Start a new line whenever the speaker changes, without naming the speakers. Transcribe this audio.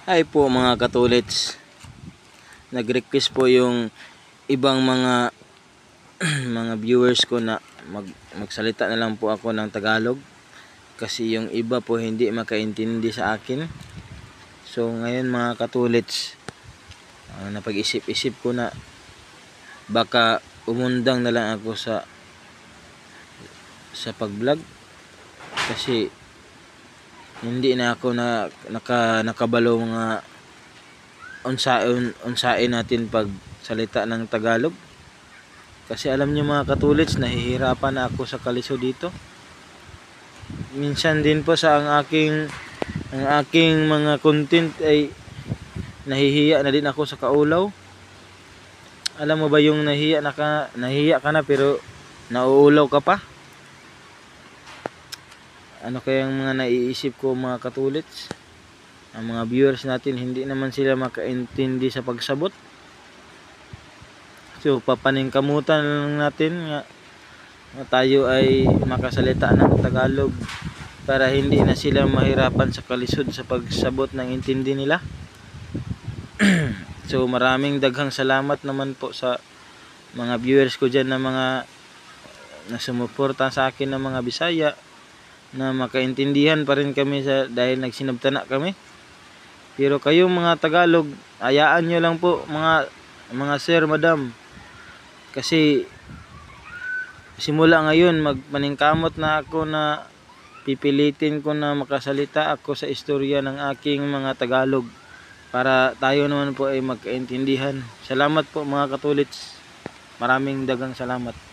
Hi po mga katulits. Nag-request po yung ibang mga mga viewers ko na magsalita na lang po ako ng Tagalog kasi yung iba po hindi makaintindi sa akin. So ngayon mga katulits, napag-isip-isip ko na baka umundang na lang ako sa pag-vlog kasi hindi na ako nakabalo mga unsain natin pag salita ng Tagalog. Kasi alam niyo mga katulits, nahihirapan na ako sa kaliso dito. Minsan din po sa ang aking mga content ay nahihiya na din ako sa kaulaw. Alam mo ba yung nahihiya ka na pero nauulaw ka pa? Ano kayang mga naiisip ko mga katulits? Ang mga viewers natin hindi naman sila makaintindi sa pagsabot. So papaningkamutan lang natin nga tayo ay makasalita ng Tagalog para hindi na sila mahirapan sa kalisod sa pagsabot ng intindi nila. So maraming daghang salamat naman po sa mga viewers ko dyan na mga nasumuporta sa akin ng mga Bisaya na makaintindihan pa rin kami dahil nagsinabtana kami. Pero kayong mga Tagalog, ayaan nyo lang po mga sir, madam. Kasi simula ngayon magpaningkamot na ako na pipilitin ko na makasalita ako sa istorya ng aking mga Tagalog para tayo naman po ay magkaintindihan. Salamat po mga katulits. Maraming dagang salamat.